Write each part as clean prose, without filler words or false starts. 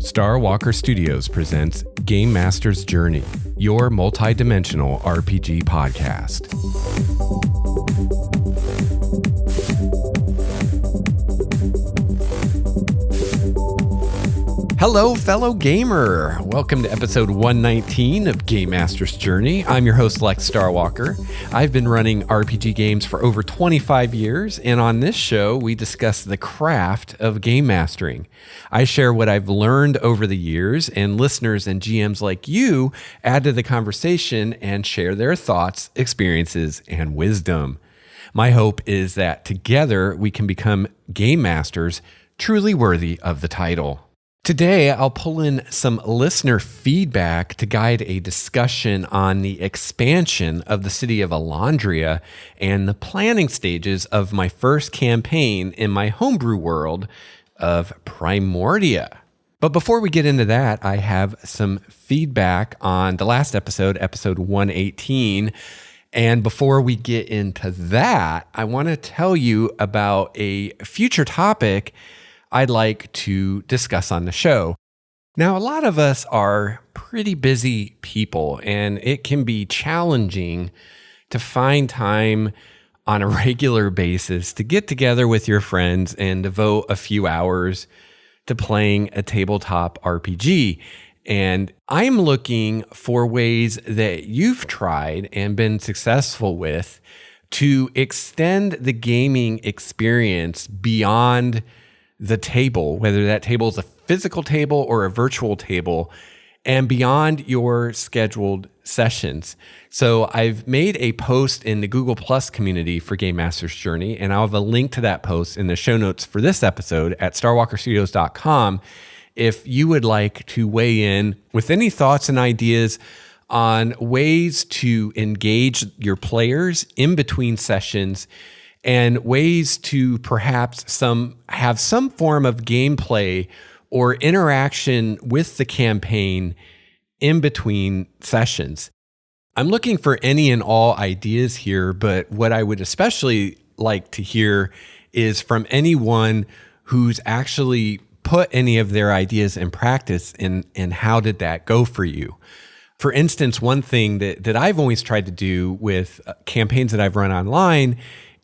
Star Walker Studios presents Game Master's Journey, your multi-dimensional RPG podcast. Hello, fellow gamer. Welcome to episode 119 of Game Master's Journey. I'm your host, Lex Starwalker. I've been running RPG games for over 25 years, and on this show, we discuss the craft of game mastering. I share what I've learned over the years, and listeners and GMs like you add to the conversation and share their thoughts, experiences, and wisdom. My hope is that together we can become game masters truly worthy of the title. Today, I'll pull in some listener feedback to guide a discussion on the expansion of the city of Elandria and the planning stages of my first campaign in my homebrew world of Primordia. But before we get into that, I have some feedback on the last episode, episode 118. And before we get into that, I want to tell you about a future topic I'd like to discuss on the show. Now, a lot of us are pretty busy people, and it can be challenging to find time on a regular basis to get together with your friends and devote a few hours to playing a tabletop RPG. And I'm looking for ways that you've tried and been successful with to extend the gaming experience beyond the table, whether that table is a physical table or a virtual table, and beyond your scheduled sessions. So I've made a post in the Google Plus community for Game Master's Journey, and I'll have a link to that post in the show notes for this episode at starwalkerstudios.com if you would like to weigh in with any thoughts and ideas on ways to engage your players in between sessions and ways to perhaps have some form of gameplay or interaction with the campaign in between sessions. I'm looking for any and all ideas here, but what I would especially like to hear is from anyone who's actually put any of their ideas in practice, and how did that go for you? For instance, one thing that I've always tried to do with campaigns that I've run online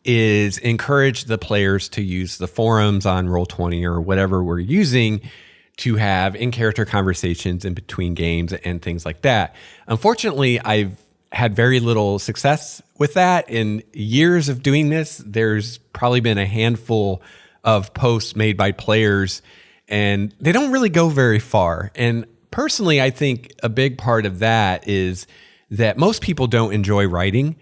is encourage the players to use the forums on Roll20 or whatever we're using to have in-character conversations in between games and things like that. Unfortunately, I've had very little success with that. In years of doing this, there's probably been a handful of posts made by players, and they don't really go very far. And personally, I think a big part of that is that most people don't enjoy writing.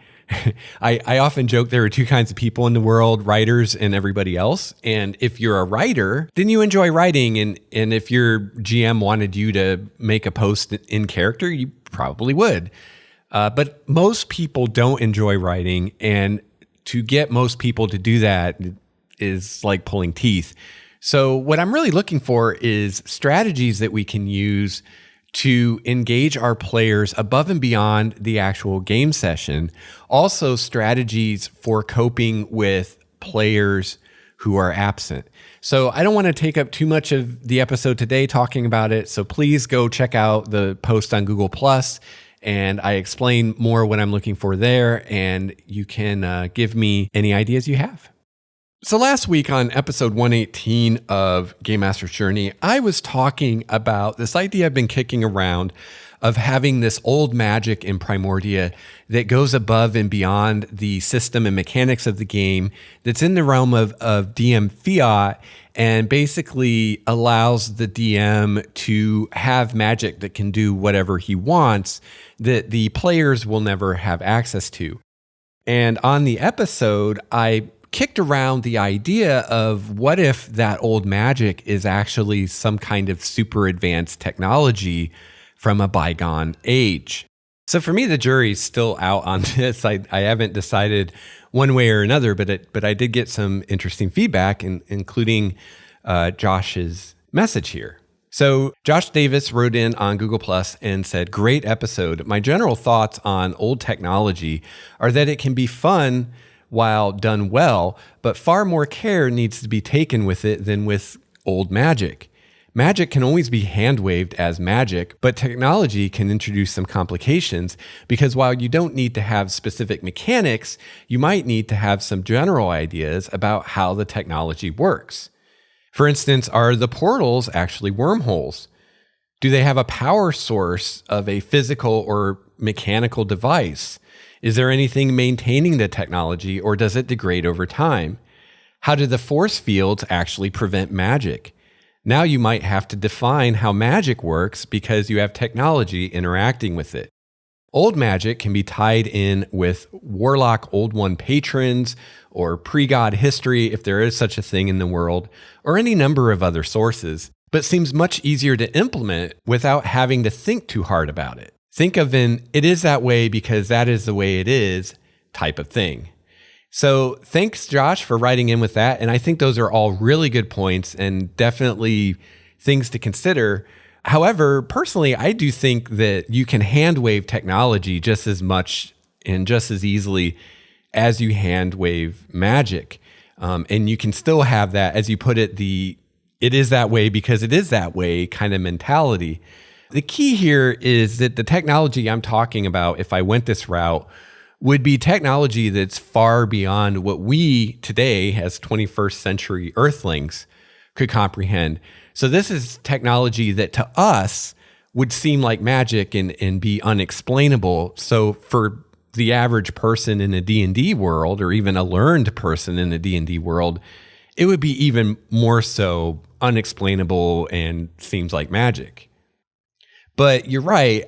I often joke there are two kinds of people in the world, writers and everybody else. And if you're a writer, then you enjoy writing. And if your GM wanted you to make a post in character, you probably would. But most people don't enjoy writing. And to get most people to do that is like pulling teeth. So what I'm really looking for is strategies that we can use to engage our players above and beyond the actual game session. Also, strategies for coping with players who are absent. So I don't want to take up too much of the episode today talking about it. So please go check out the post on Google Plus, and I explain more what I'm looking for there, and you can give me any ideas you have. So last week on episode 118 of Game Master's Journey, I was talking about this idea I've been kicking around of having this old magic in Primordia that goes above and beyond the system and mechanics of the game, that's in the realm of DM fiat, and basically allows the DM to have magic that can do whatever he wants that the players will never have access to. And on the episode, I kicked around the idea of what if that old magic is actually some kind of super advanced technology from a bygone age. So for me, the jury's still out on this. I haven't decided one way or another, but I did get some interesting feedback, including Josh's message here. So Josh Davis wrote in on Google Plus and said, "Great episode. My general thoughts on old technology are that it can be fun while done well, but far more care needs to be taken with it than with old magic. Magic can always be hand-waved as magic, but technology can introduce some complications because while you don't need to have specific mechanics, you might need to have some general ideas about how the technology works. For instance, are the portals actually wormholes? Do they have a power source of a physical or mechanical device? Is there anything maintaining the technology, or does it degrade over time? How do the force fields actually prevent magic? Now you might have to define how magic works because you have technology interacting with it. Old magic can be tied in with warlock Old One patrons or pre-god history, if there is such a thing in the world, or any number of other sources, but seems much easier to implement without having to think too hard about it. Think of an "it is that way because that is the way it is" type of thing. So thanks, Josh, for writing in with that. And I think those are all really good points and definitely things to consider. However, personally, I do think that you can hand wave technology just as much and just as easily as you hand wave magic. And you can still have that, as you put it, the "it is that way because it is that way" kind of mentality. The key here is that the technology I'm talking about, if I went this route, would be technology that's far beyond what we today as 21st century earthlings could comprehend. So this is technology that to us would seem like magic and be unexplainable. So for the average person in a D&D world, or even a learned person in a D&D world, it would be even more so unexplainable and seems like magic. But you're right,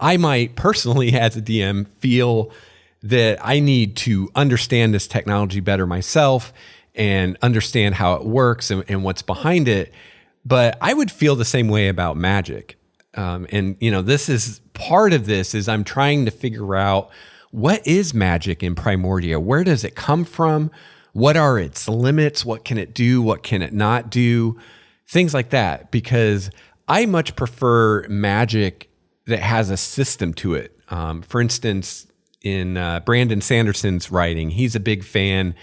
I might personally as a DM feel that I need to understand this technology better myself and understand how it works and what's behind it. But I would feel the same way about magic. This is part of this is I'm trying to figure out what is magic in Primordia? Where does it come from? What are its limits? What can it do? What can it not do? Things like that, because I much prefer magic that has a system to it. For instance, in Brandon Sanderson's writing, he's a big fan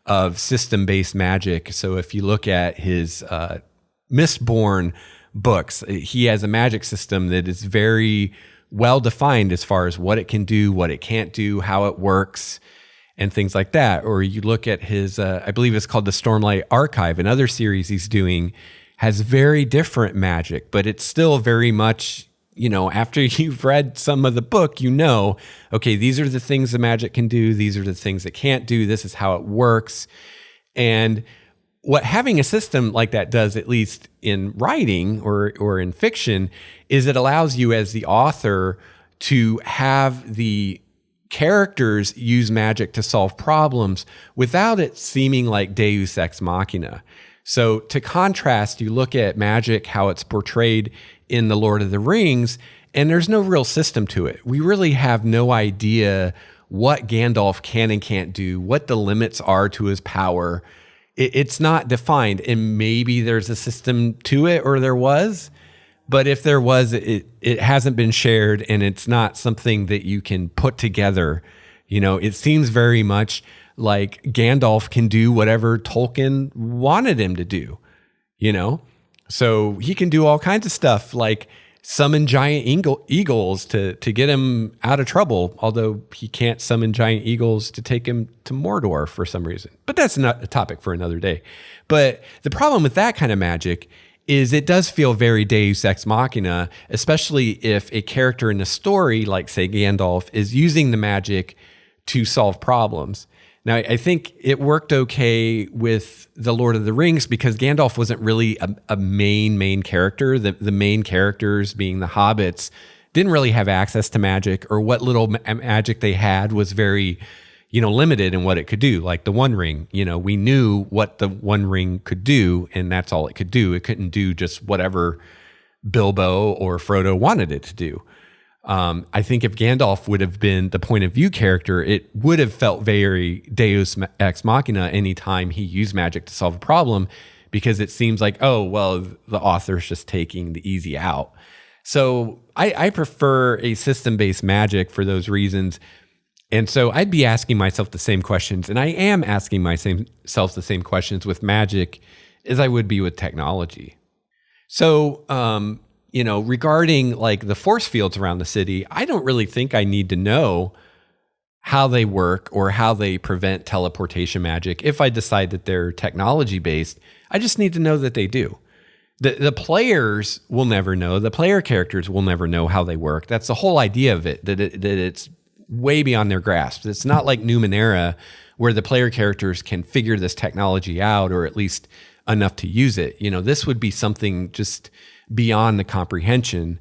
of system-based magic. So if you look at his Mistborn books, he has a magic system that is very well defined as far as what it can do, what it can't do, how it works, and things like that. Or you look at his, I believe it's called the Stormlight Archive, another series he's doing, has very different magic, but it's still very much, after you've read some of the book, okay, these are the things the magic can do. These are the things it can't do. This is how it works. And what having a system like that does, at least in writing or in fiction, is it allows you as the author to have the characters use magic to solve problems without it seeming like Deus Ex Machina. So to contrast, you look at magic, how it's portrayed in The Lord of the Rings, and there's no real system to it. We really have no idea what Gandalf can and can't do, what the limits are to his power. It's not defined, and maybe there's a system to it, or there was, but if there was, it hasn't been shared, and it's not something that you can put together. It seems very much like Gandalf can do whatever Tolkien wanted him to do, So he can do all kinds of stuff, like summon giant eagles to get him out of trouble, although he can't summon giant eagles to take him to Mordor for some reason. But that's not a topic for another day. But the problem with that kind of magic is it does feel very Deus Ex Machina, especially if a character in the story, like say Gandalf, is using the magic to solve problems. Now, I think it worked okay with The Lord of the Rings because Gandalf wasn't really a main character. The main characters, being the hobbits, didn't really have access to magic, or what little magic they had was very, limited in what it could do. Like the One Ring, we knew what the One Ring could do, and that's all it could do. It couldn't do just whatever Bilbo or Frodo wanted it to do. I think if Gandalf would have been the point of view character, it would have felt very Deus Ex Machina anytime he used magic to solve a problem, because it seems like, oh, well, the author's just taking the easy out. So I prefer a system-based magic for those reasons. And so I'd be asking myself the same questions, and I am asking myself the same questions with magic as I would be with technology. So, regarding like the force fields around the city, I don't really think I need to know how they work or how they prevent teleportation magic. If I decide that they're technology based, I just need to know that they do. The players will never know. The player characters will never know how they work. That's the whole idea of it, that it's way beyond their grasp. It's not like Numenera, where the player characters can figure this technology out, or at least enough to use it. This would be something just beyond the comprehension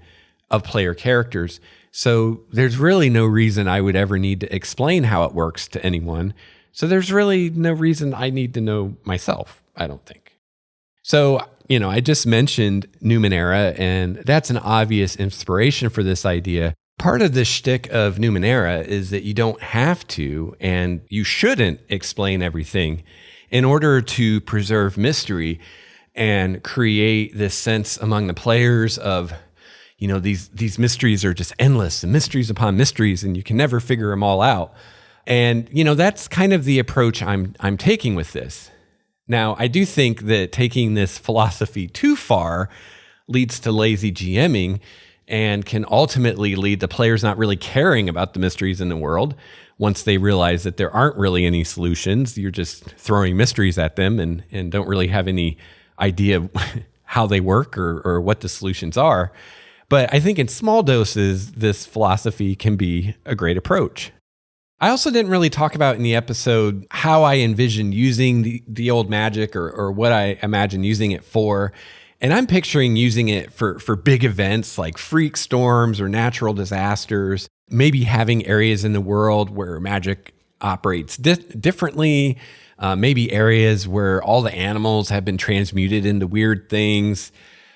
of player characters. So there's really no reason I would ever need to explain how it works to anyone. So there's really no reason I need to know myself, I don't think. So, I just mentioned Numenera, and that's an obvious inspiration for this idea. Part of the shtick of Numenera is that you don't have to, and you shouldn't explain everything in order to preserve mystery and create this sense among the players of, these mysteries are just endless, and mysteries upon mysteries, and you can never figure them all out. And, that's kind of the approach I'm taking with this. Now, I do think that taking this philosophy too far leads to lazy GMing and can ultimately lead to players not really caring about the mysteries in the world. Once they realize that there aren't really any solutions, you're just throwing mysteries at them and don't really have any idea how they work or what the solutions are. But I think in small doses, this philosophy can be a great approach. I also didn't really talk about in the episode how I envision using the old magic or what I imagine using it for. And I'm picturing using it for big events like freak storms or natural disasters, maybe having areas in the world where magic operates differently, maybe areas where all the animals have been transmuted into weird things.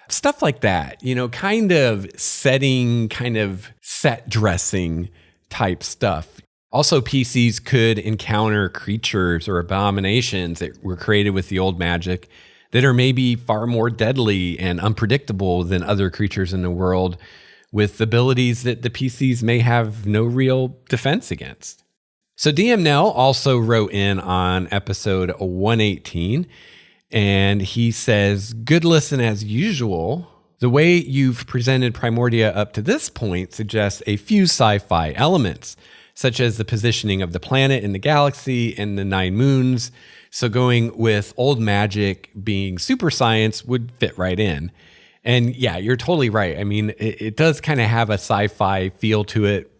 Stuff like that, kind of setting, kind of set dressing type stuff. Also, PCs could encounter creatures or abominations that were created with the old magic that are maybe far more deadly and unpredictable than other creatures in the world, with abilities that the PCs may have no real defense against. So DM Nell also wrote in on episode 118, and he says, "Good listen as usual. The way you've presented Primordia up to this point suggests a few sci-fi elements, such as the positioning of the planet in the galaxy and the 9 moons. So going with old magic being super science would fit right in." And yeah, you're totally right. I mean, it does kind of have a sci-fi feel to it,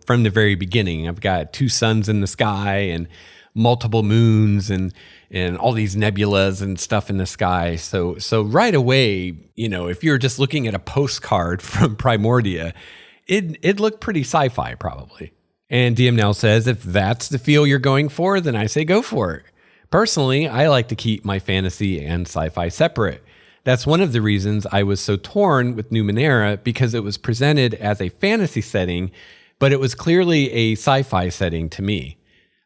from the very beginning. I've got 2 suns in the sky and multiple moons and all these nebulas and stuff in the sky. So right away, if you're just looking at a postcard from Primordia, it'd look pretty sci-fi probably. And DM Nell says, if that's the feel you're going for, then I say go for it. Personally, I like to keep my fantasy and sci-fi separate. That's one of the reasons I was so torn with Numenera, because it was presented as a fantasy setting, but it was clearly a sci-fi setting to me.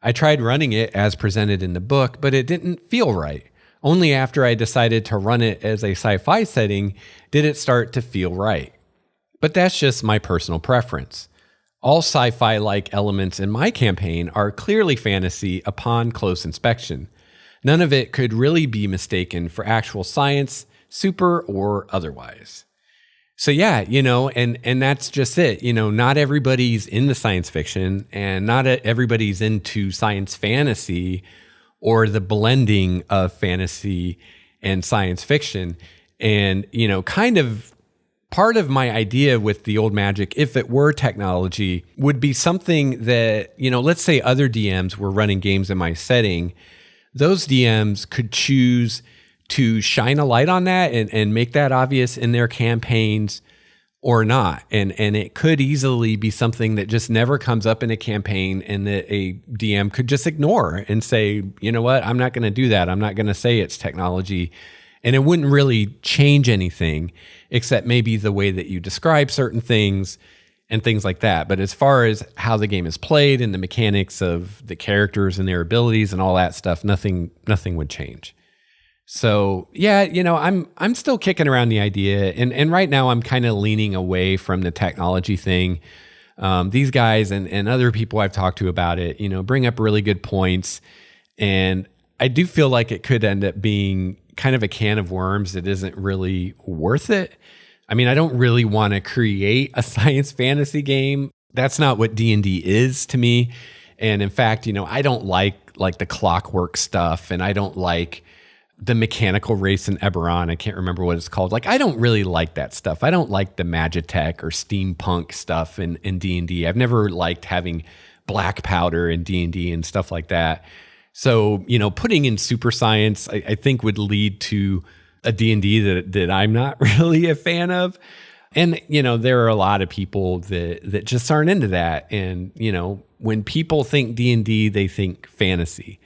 I tried running it as presented in the book, but it didn't feel right. Only after I decided to run it as a sci-fi setting did it start to feel right. But that's just my personal preference. All sci-fi-like elements in my campaign are clearly fantasy upon close inspection. None of it could really be mistaken for actual science, super or otherwise. So yeah, and that's just it. Not everybody's into science fiction, and not everybody's into science fantasy or the blending of fantasy and science fiction. And, kind of part of my idea with the old magic, if it were technology, would be something that, let's say other DMs were running games in my setting. Those DMs could choose to shine a light on that and make that obvious in their campaigns or not. And it could easily be something that just never comes up in a campaign and that a DM could just ignore and say, you know what, I'm not going to do that. I'm not going to say it's technology. And it wouldn't really change anything except maybe the way that you describe certain things and things like that. But as far as how the game is played and the mechanics of the characters and their abilities and all that stuff, nothing would change. So yeah, I'm still kicking around the idea, and right now I'm kind of leaning away from the technology thing. These guys and other people I've talked to about it, bring up really good points, and I do feel like it could end up being, kind of a can of worms that isn't really worth it. I mean, I don't really want to create a science fantasy game. That's not what D&D is to me. And in fact, I don't like the clockwork stuff, and I don't like the mechanical race in Eberron. I can't remember what it's called. Like, I don't really like that stuff. I don't like the Magitech or steampunk stuff in D&D. I've never liked having black powder in D&D and stuff like that. So, putting in super science, I think would lead to a D&D that I'm not really a fan of. And, there are a lot of people that just aren't into that. And, when people think D&D, they think fantasy.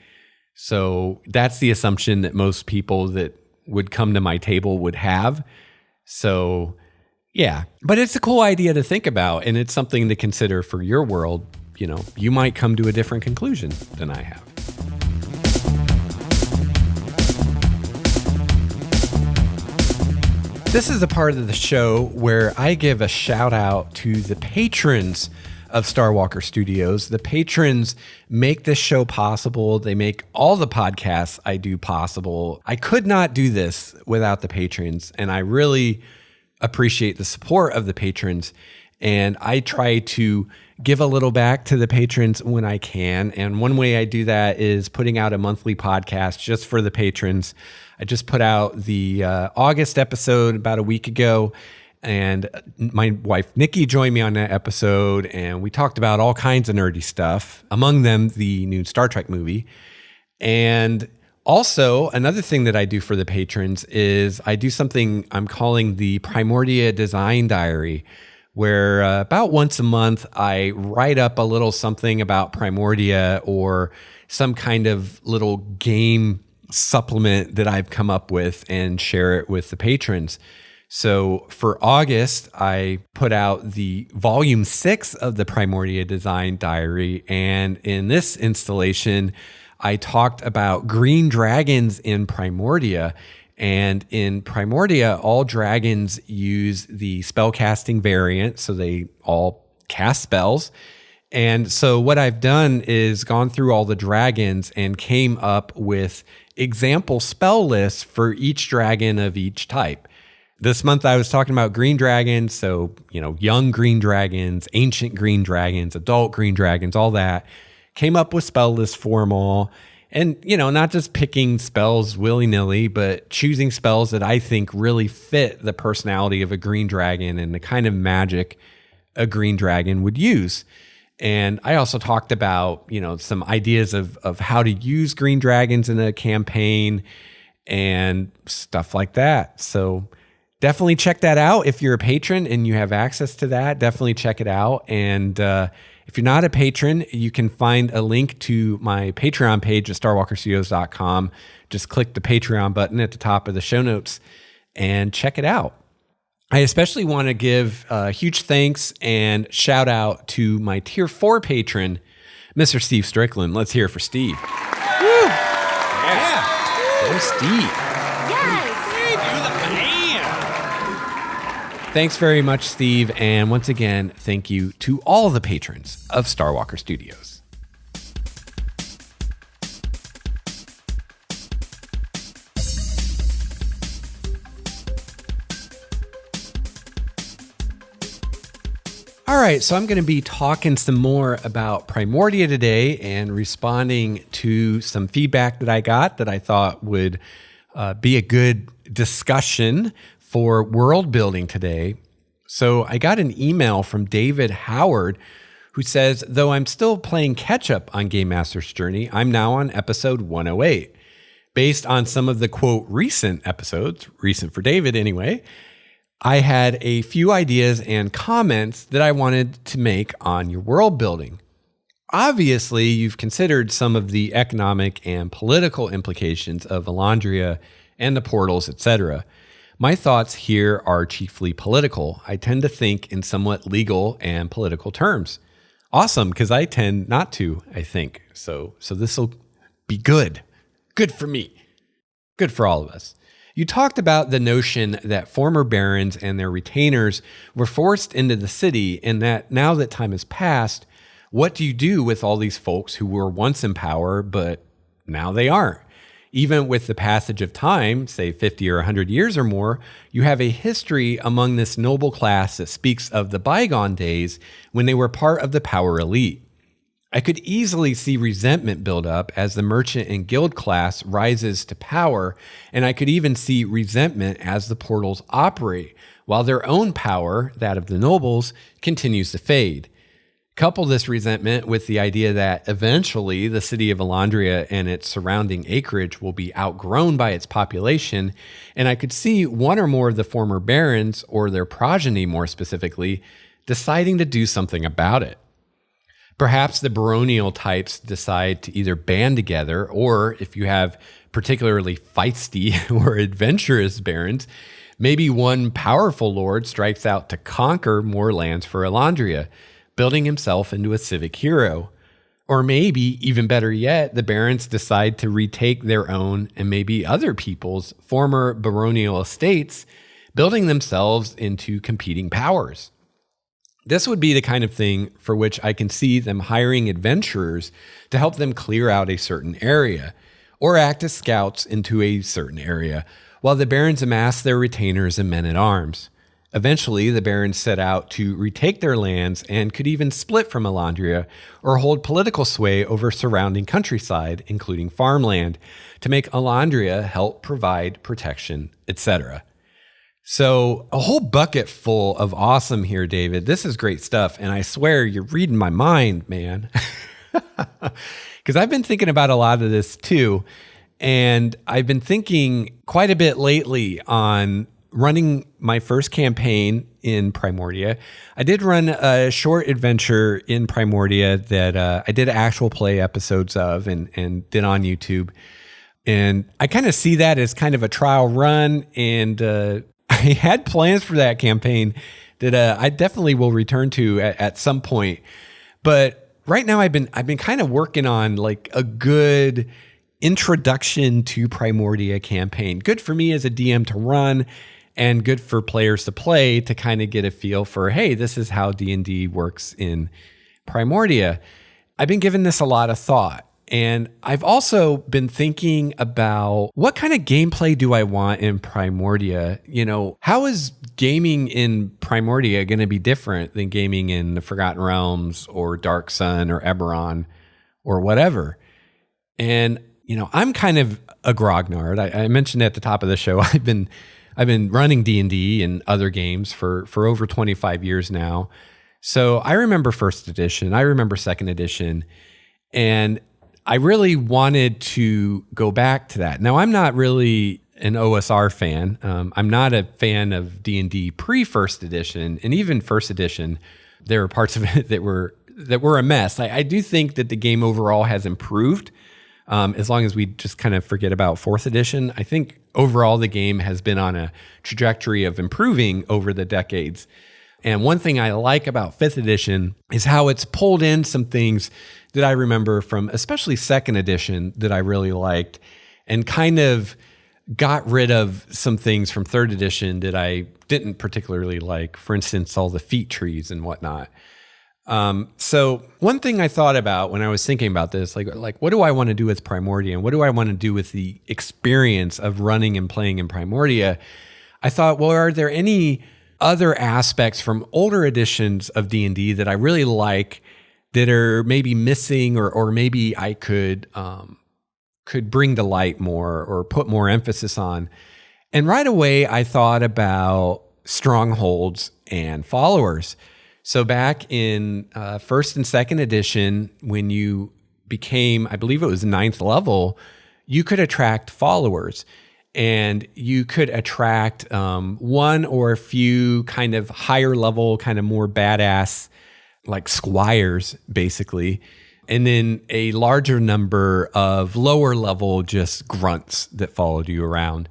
So that's the assumption that most people that would come to my table would have. So, yeah. But it's a cool idea to think about, and it's something to consider for your world. You might come to a different conclusion than I have. This is a part of the show where I give a shout out to the patrons of Starwalker Studios. The patrons make this show possible. They make all the podcasts I do possible. I could not do this without the patrons, and I really appreciate the support of the patrons. And I try to give a little back to the patrons when I can. And one way I do that is putting out a monthly podcast just for the patrons. I just put out the August episode about a week ago, and my wife Nikki joined me on that episode, and we talked about all kinds of nerdy stuff, among them the new Star Trek movie. And also, another thing that I do for the patrons is I do something I'm calling the Primordia Design Diary, where about once a month I write up a little something about Primordia or some kind of little game supplement that I've come up with and share it with the patrons. So for August, I put out the volume 6 of the Primordia Design Diary. And in this installation, I talked about green dragons in Primordia. And in Primordia, all dragons use the spellcasting variant, so they all cast spells. And so what I've done is gone through all the dragons and came up with example spell lists for each dragon of each type. This month I was talking about green dragons, so, young green dragons, ancient green dragons, adult green dragons, all that. Came up with spell lists for them all. And, not just picking spells willy-nilly, but choosing spells that I think really fit the personality of a green dragon and the kind of magic a green dragon would use. And I also talked about, some ideas of how to use green dragons in a campaign and stuff like that. So definitely check that out. If you're a patron and you have access to that, definitely check it out. And if you're not a patron, you can find a link to my Patreon page at starwalkerstudios.com. Just click the Patreon button at the top of the show notes and check it out. I especially want to give huge thanks and shout out to my Tier 4 patron, Mr. Steve Strickland. Let's hear it for Steve. Woo! Yeah. Go Steve. Thanks very much, Steve. And once again, thank you to all the patrons of Starwalker Studios. All right, so I'm going to be talking some more about Primordia today and responding to some feedback that I got that I thought would be a good discussion for world building today. So I got an email from David Howard who says, though I'm still playing catch up on Game Master's Journey, I'm now on episode 108. Based on some of the quote recent episodes, recent for David anyway, I had a few ideas and comments that I wanted to make on your world building. Obviously, you've considered some of the economic and political implications of Elandria and the portals, etc. My thoughts here are chiefly political. I tend to think in somewhat legal and political terms. Awesome, because I tend not to, I think. So this will be good. Good for me. Good for all of us. You talked about the notion that former barons and their retainers were forced into the city, and that now that time has passed, what do you do with all these folks who were once in power, but now they aren't? Even with the passage of time, say 50 or 100 years or more, you have a history among this noble class that speaks of the bygone days when they were part of the power elite. I could easily see resentment build up as the merchant and guild class rises to power, and I could even see resentment as the portals operate, while their own power, that of the nobles, continues to fade. Couple this resentment with the idea that eventually the city of Elandria and its surrounding acreage will be outgrown by its population, and I could see one or more of the former barons, or their progeny more specifically, deciding to do something about it. Perhaps the baronial types decide to either band together, or if you have particularly feisty or adventurous barons, maybe one powerful lord strikes out to conquer more lands for Elandria, building himself into a civic hero. Or maybe, even better yet, the barons decide to retake their own and maybe other people's former baronial estates, building themselves into competing powers. This would be the kind of thing for which I can see them hiring adventurers to help them clear out a certain area, or act as scouts into a certain area, while the barons amass their retainers and men-at-arms. Eventually, the barons set out to retake their lands and could even split from Elandria or hold political sway over surrounding countryside, including farmland, to make Elandria help provide protection, etc. So a whole bucket full of awesome here, David. This is great stuff, and I swear you're reading my mind, man. Because I've been thinking about a lot of this too, and I've been thinking quite a bit lately on running my first campaign in Primordia. I did run a short adventure in Primordia that I did actual play episodes of and did on YouTube. And I kind of see that as kind of a trial run. And I had plans for that campaign that I definitely will return to at some point. But right now I've been kind of working on like a good introduction to Primordia campaign. Good for me as a DM to run, and good for players to play to kind of get a feel for, hey, this is how D&D works in Primordia. I've been giving this a lot of thought. And I've also been thinking about what kind of gameplay do I want in Primordia? You know, how is gaming in Primordia going to be different than gaming in the Forgotten Realms or Dark Sun or Eberron or whatever? And, you know, I'm kind of a grognard. I mentioned at the top of the show, I've been running D&D and other games for over 25 years now. So I remember first edition, I remember second edition, and I really wanted to go back to that. Now, I'm not really an OSR fan. I'm not a fan of D&D pre-first edition, and even first edition, there were parts of it that were a mess. I do think that the game overall has improved. As long as we just kind of forget about fourth edition, I think overall the game has been on a trajectory of improving over the decades. And one thing I like about fifth edition is how it's pulled in some things that I remember from especially second edition that I really liked, and kind of got rid of some things from third edition that I didn't particularly like. For instance, all the feat trees and whatnot. So one thing I thought about when I was thinking about this, like what do I want to do with Primordia, and what do I want to do with the experience of running and playing in Primordia? I thought, well, are there any other aspects from older editions of D&D that I really like that are maybe missing, or maybe I could bring to light more or put more emphasis on? And right away, I thought about strongholds and followers. So back in first and second edition, when you became, I believe it was ninth level, you could attract followers, and you could attract one or a few kind of higher level, kind of more badass, like squires, basically, and then a larger number of lower level, just grunts that followed you around.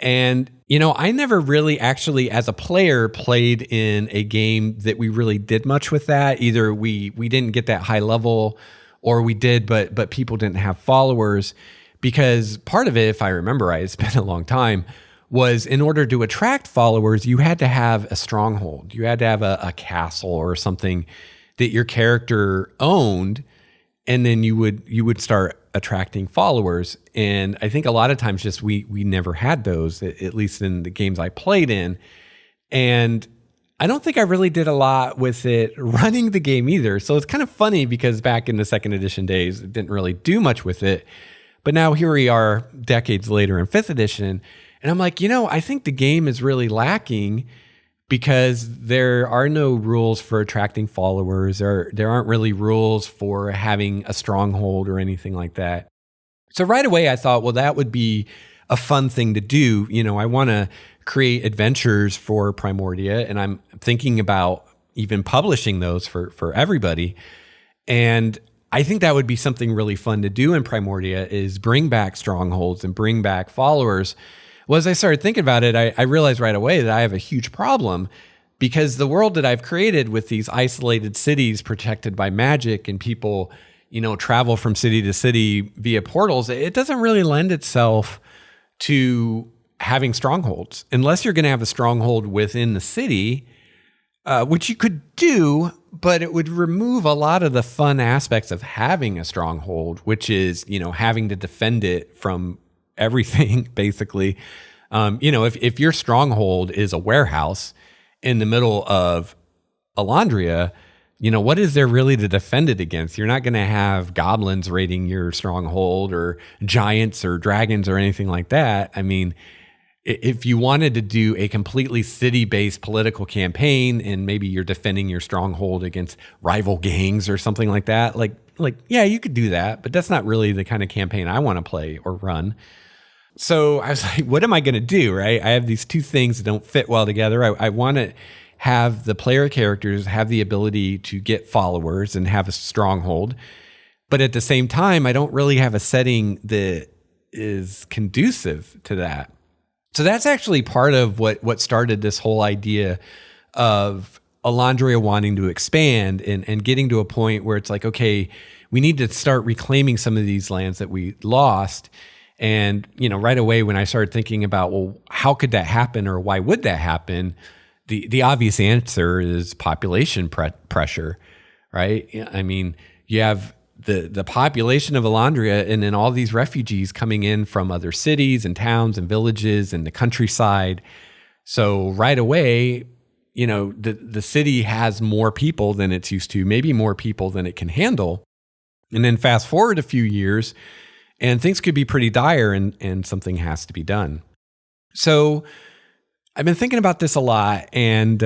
And, you know, I never really actually, as a player, played in a game that we really did much with that. Either we didn't get that high level, or we did, but people didn't have followers. Because part of it, if I remember right, it's been a long time, was in order to attract followers, you had to have a stronghold. You had to have a castle or something that your character owned, and then you would start attracting followers. And I think a lot of times just we never had those, at least in the games I played in. And I don't think I really did a lot with it running the game either. So it's kind of funny because back in the second edition days, it didn't really do much with it. But now here we are decades later in fifth edition. And I'm like, I think the game is really lacking because there are no rules for attracting followers. There aren't really rules for having a stronghold or anything like that. So right away I thought, well, that would be a fun thing to do. I want to create adventures for Primordia, and I'm thinking about even publishing those for everybody. And I think that would be something really fun to do in Primordia, is bring back strongholds and bring back followers. Well, as I started thinking about it, I realized right away that I have a huge problem, because the world that I've created with these isolated cities protected by magic and people, travel from city to city via portals, it doesn't really lend itself to having strongholds unless you're going to have a stronghold within the city, which you could do, but it would remove a lot of the fun aspects of having a stronghold, which is, having to defend it from everything, basically. If your stronghold is a warehouse in the middle of Elandria, what is there really to defend it against? You're not going to have goblins raiding your stronghold or giants or dragons or anything like that. I mean, if you wanted to do a completely city-based political campaign and maybe you're defending your stronghold against rival gangs or something like that, yeah, you could do that, but that's not really the kind of campaign I want to play or run. So I was like, what am I going to do, right? I have these two things that don't fit well together. I want to have the player characters have the ability to get followers and have a stronghold. But at the same time, I don't really have a setting that is conducive to that. So that's actually part of what started this whole idea of Elandria wanting to expand and getting to a point where it's like, okay, we need to start reclaiming some of these lands that we lost. And, right away when I started thinking about, well, how could that happen or why would that happen? The obvious answer is population pressure, right? I mean, you have the population of Elandria and then all these refugees coming in from other cities and towns and villages and the countryside. So right away, the city has more people than it's used to, maybe more people than it can handle. And then fast forward a few years, and things could be pretty dire and something has to be done. So I've been thinking about this a lot, and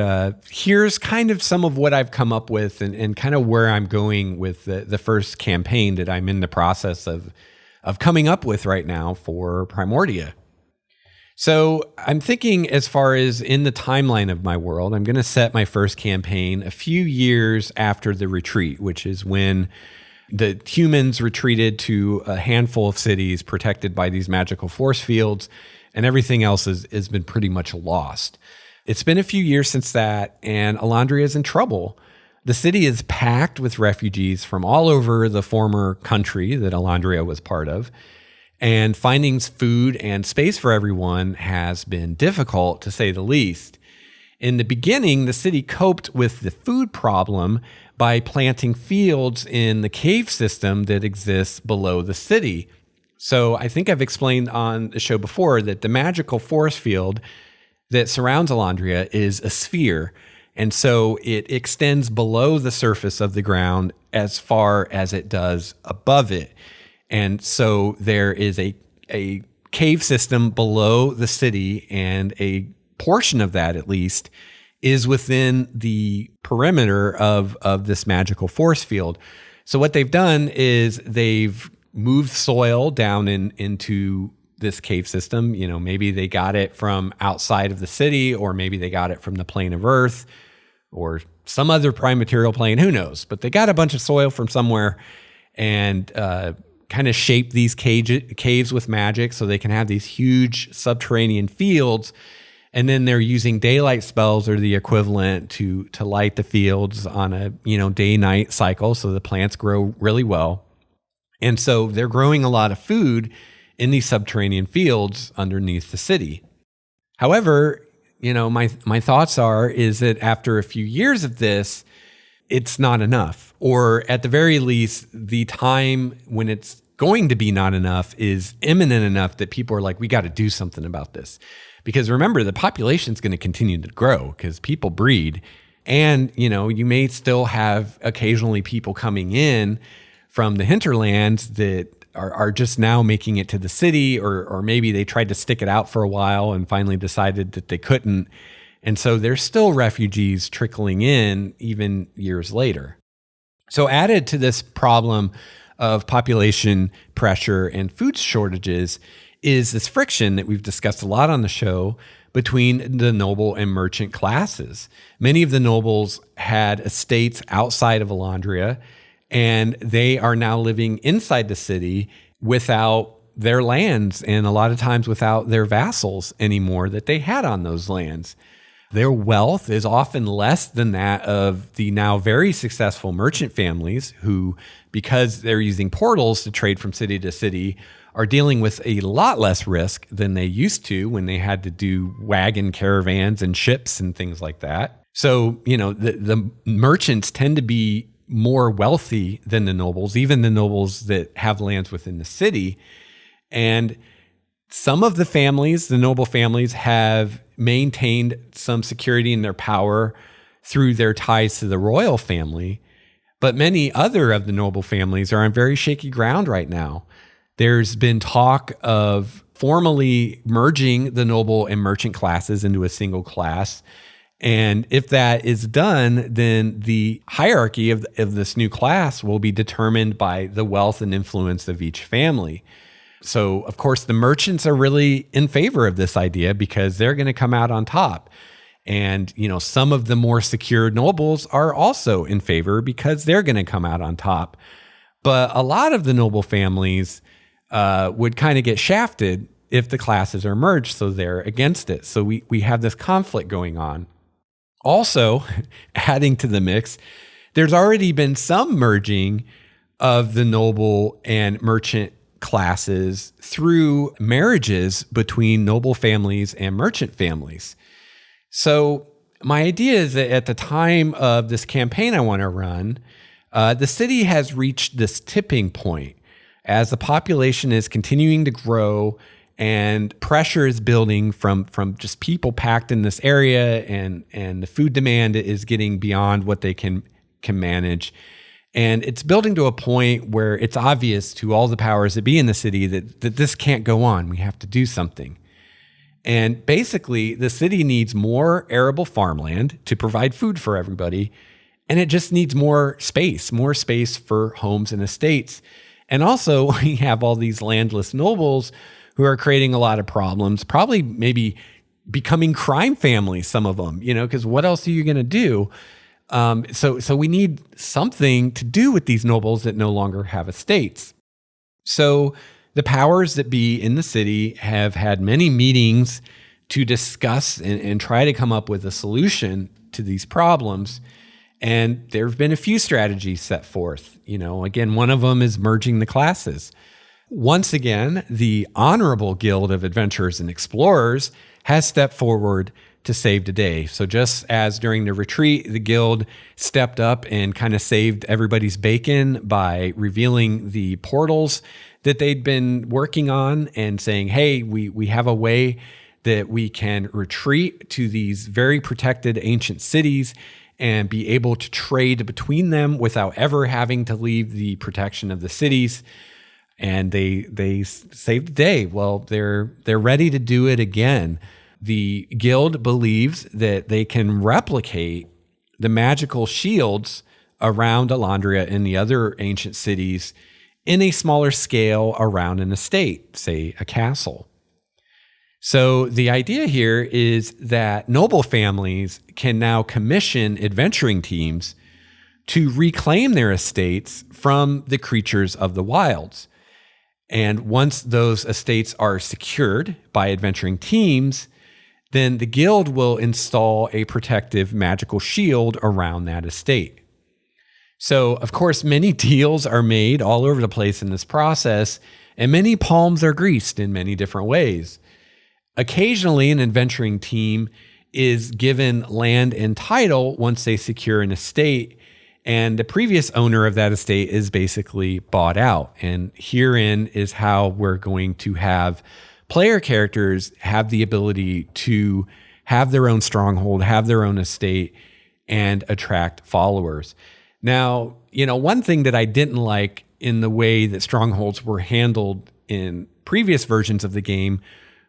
here's kind of some of what I've come up with and kind of where I'm going with the first campaign that I'm in the process of coming up with right now for Primordia. So I'm thinking, as far as in the timeline of my world, I'm going to set my first campaign a few years after the retreat, which is when the humans retreated to a handful of cities protected by these magical force fields, and everything else has been pretty much lost. It's been a few years since that, and Elandria is in trouble. The city is packed with refugees from all over the former country that Elandria was part of, and finding food and space for everyone has been difficult, to say the least. In the beginning, the city coped with the food problem by planting fields in the cave system that exists below the city. So I think I've explained on the show before that the magical force field that surrounds Elandria is a sphere. And so it extends below the surface of the ground as far as it does above it. And so there is a cave system below the city, and a portion of that, at least, is within the perimeter of this magical force field. So what they've done is they've moved soil down into this cave system. Maybe they got it from outside of the city, or maybe they got it from the plane of Earth or some other prime material plane, who knows? But they got a bunch of soil from somewhere and kind of shaped these caves with magic so they can have these huge subterranean fields. And then they're using daylight spells, or the equivalent, to light the fields on a day-night cycle so the plants grow really well. And so they're growing a lot of food in these subterranean fields underneath the city. However, my thoughts is that after a few years of this, it's not enough. Or at the very least, the time when it's going to be not enough is imminent enough that people are like, we got to do something about this. Because remember, the population is going to continue to grow because people breed. And, you may still have occasionally people coming in from the hinterlands that are just now making it to the city, or maybe they tried to stick it out for a while and finally decided that they couldn't. And so there's still refugees trickling in even years later. So added to this problem of population pressure and food shortages is this friction that we've discussed a lot on the show between the noble and merchant classes. Many of the nobles had estates outside of Elandria, and they are now living inside the city without their lands and a lot of times without their vassals anymore that they had on those lands. Their wealth is often less than that of the now very successful merchant families who, because they're using portals to trade from city to city, are dealing with a lot less risk than they used to when they had to do wagon caravans and ships and things like that. So, the merchants tend to be more wealthy than the nobles, even the nobles that have lands within the city. And some of the families, the noble families, have maintained some security in their power through their ties to the royal family. But many other of the noble families are on very shaky ground right now. There's been talk of formally merging the noble and merchant classes into a single class. And if that is done, then the hierarchy of this new class will be determined by the wealth and influence of each family. So, of course, the merchants are really in favor of this idea because they're going to come out on top. And, some of the more secure nobles are also in favor because they're going to come out on top. But a lot of the noble families would kind of get shafted if the classes are merged, so they're against it. So we have this conflict going on. Also, adding to the mix, there's already been some merging of the noble and merchant classes through marriages between noble families and merchant families. So my idea is that at the time of this campaign I want to run, the city has reached this tipping point as the population is continuing to grow and pressure is building from just people packed in this area, and the food demand is getting beyond what they can manage. And it's building to a point where it's obvious to all the powers that be in the city that this can't go on. We have to do something. And basically, the city needs more arable farmland to provide food for everybody. And it just needs more space for homes and estates. And also, we have all these landless nobles who are creating a lot of problems, probably maybe becoming crime families, some of them, because what else are you going to do? So we need something to do with these nobles that no longer have estates. So the powers that be in the city have had many meetings to discuss and try to come up with a solution to these problems. And there have been a few strategies set forth. Again, one of them is merging the classes. Once again, the Honorable Guild of Adventurers and Explorers has stepped forward to save the day. So just as during the retreat, the guild stepped up and kind of saved everybody's bacon by revealing the portals that they'd been working on and saying, hey, we have a way that we can retreat to these very protected ancient cities and be able to trade between them without ever having to leave the protection of the cities. And they saved the day. Well, they're ready to do it again. The guild believes that they can replicate the magical shields around Elandria and the other ancient cities in a smaller scale around an estate, say a castle. So the idea here is that noble families can now commission adventuring teams to reclaim their estates from the creatures of the wilds. And once those estates are secured by adventuring teams, then the guild will install a protective magical shield around that estate. So, of course, many deals are made all over the place in this process, and many palms are greased in many different ways. Occasionally, an adventuring team is given land and title once they secure an estate, And the previous owner of that estate is basically bought out. And herein is how we're going to have player characters have the ability to have their own stronghold, have their own estate, and attract followers. Now, one thing that I didn't like in the way that strongholds were handled in previous versions of the game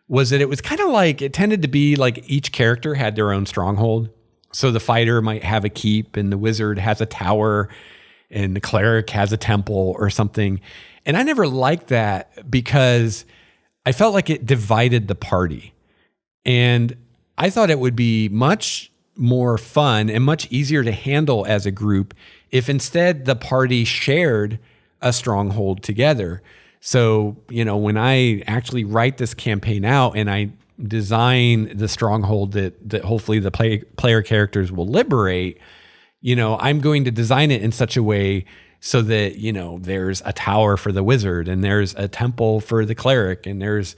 was that it was kind of like, it tended to be like each character had their own stronghold. So the fighter might have a keep, and the wizard has a tower, and the cleric has a temple or something. And I never liked that because I felt like it divided the party. And I thought it would be much more fun and much easier to handle as a group if instead the party shared a stronghold together. So, when I actually write this campaign out and I design the stronghold that hopefully the player characters will liberate, I'm going to design it in such a way so that, there's a tower for the wizard, and there's a temple for the cleric, and there's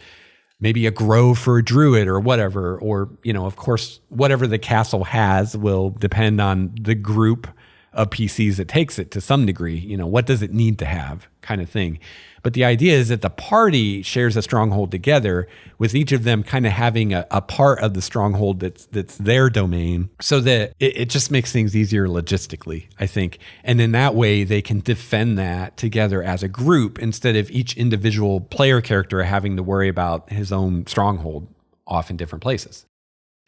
maybe a grove for a druid or whatever. Or, of course, whatever the castle has will depend on the group of PCs that takes it to some degree. What does it need to have, kind of thing. But the idea is that the party shares a stronghold together, with each of them kind of having a part of the stronghold that's their domain, so that it just makes things easier logistically, I think. And in that way, they can defend that together as a group instead of each individual player character having to worry about his own stronghold off in different places.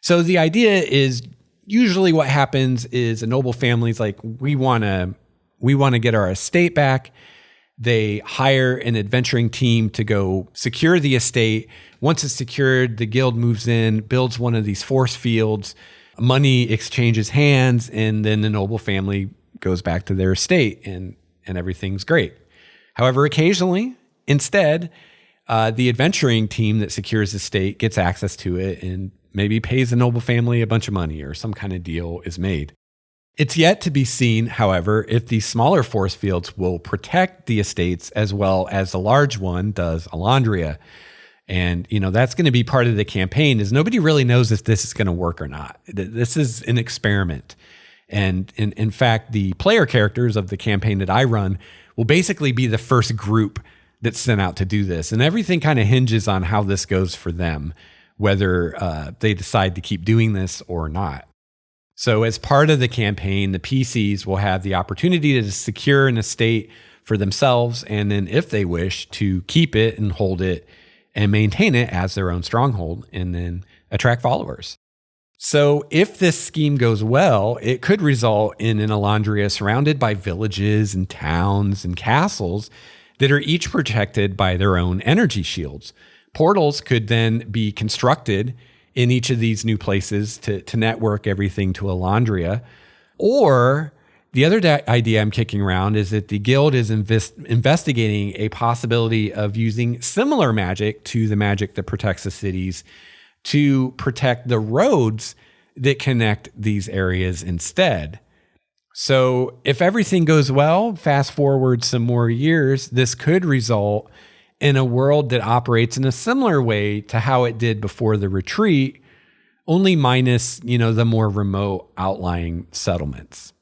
So the idea is, usually what happens is a noble family's like, we want to get our estate back. They hire an adventuring team to go secure the estate. Once it's secured, the guild moves in, builds one of these force fields, money exchanges hands, and then the noble family goes back to their estate, and everything's great. However, occasionally, instead, the adventuring team that secures the estate gets access to it and maybe pays the noble family a bunch of money, or some kind of deal is made. It's yet to be seen, however, if these smaller force fields will protect the estates as well as the large one does Elandria. And, that's going to be part of the campaign, is nobody really knows if this is going to work or not. This is an experiment. And in fact, the player characters of the campaign that I run will basically be the first group that's sent out to do this. And everything kind of hinges on how this goes for them, whether they decide to keep doing this or not. So as part of the campaign, the PCs will have the opportunity to secure an estate for themselves, and then if they wish, to keep it and hold it and maintain it as their own stronghold, and then attract followers. So if this scheme goes well, it could result in an Elandria surrounded by villages and towns and castles that are each protected by their own energy shields. Portals could then be constructed in each of these new places to network everything to Elandria. Or the other idea I'm kicking around is that the guild is investigating a possibility of using similar magic to the magic that protects the cities to protect the roads that connect these areas instead. So if everything goes well, fast forward some more years, this could result in a world that operates in a similar way to how it did before the retreat, only minus, the more remote outlying settlements.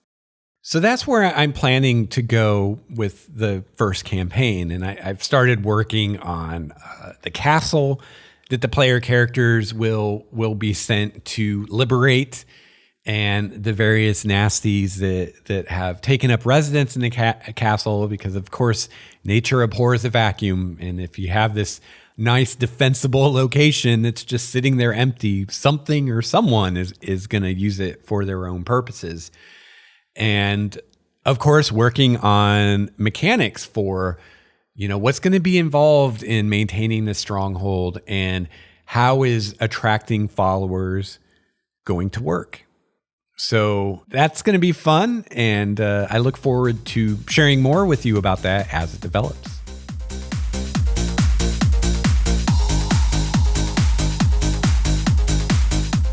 So that's where I'm planning to go with the first campaign. And I've started working on the castle that the player characters will be sent to liberate, and the various nasties that have taken up residence in the castle, because of course nature abhors a vacuum. And if you have this nice defensible location that's just sitting there empty, something or someone is going to use it for their own purposes. And of course, working on mechanics for, what's going to be involved in maintaining the stronghold, and how is attracting followers going to work. So that's going to be fun, and I look forward to sharing more with you about that as it develops.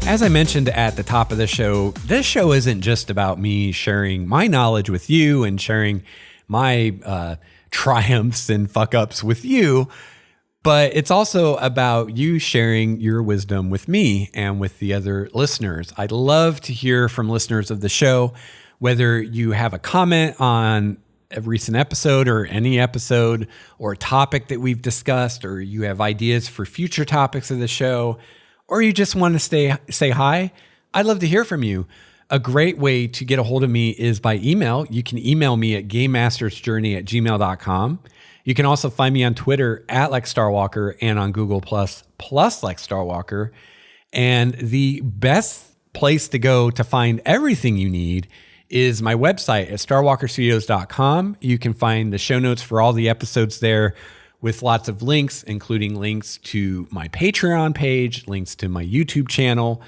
As I mentioned at the top of the show, this show isn't just about me sharing my knowledge with you and sharing my triumphs and fuck-ups with you, but it's also about you sharing your wisdom with me and with the other listeners. I'd love to hear from listeners of the show Whether you have a comment on a recent episode or any episode or a topic that we've discussed, or you have ideas for future topics of the show, or you just want to say hi, I'd love to hear from you. A great way to get a hold of me is by email. You can email me at gamemastersjourney@gmail.com. You can also find me on Twitter @LexStarWalker and on Google plus LexStarWalker. And the best place to go to find everything you need is my website at starwalkerstudios.com. You can find the show notes for all the episodes there with lots of links, including links to my Patreon page, links to my YouTube channel,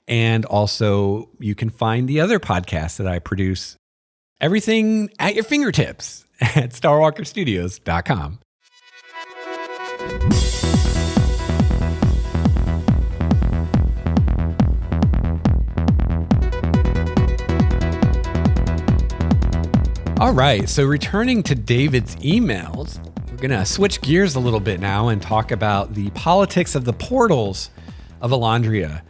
and also you can find the other podcasts that I produce. Everything at your fingertips at starwalkerstudios.com. All right, so returning to David's emails, we're going to switch gears a little bit now and talk about the politics of the portals of Elandria.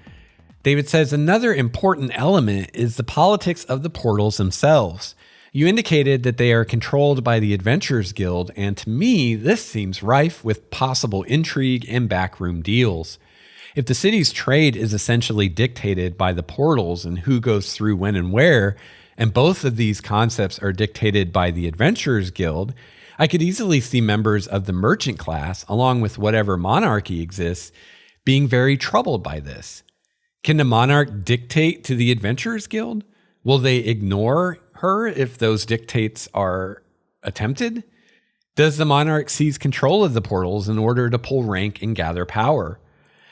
David says another important element is the politics of the portals themselves. You indicated that they are controlled by the Adventurers Guild, and to me, this seems rife with possible intrigue and backroom deals. If the city's trade is essentially dictated by the portals and who goes through when and where, and both of these concepts are dictated by the Adventurers Guild, I could easily see members of the merchant class, along with whatever monarchy exists, being very troubled by this. Can the monarch dictate to the Adventurers Guild? Will they ignore her if those dictates are attempted? Does the monarch seize control of the portals in order to pull rank and gather power?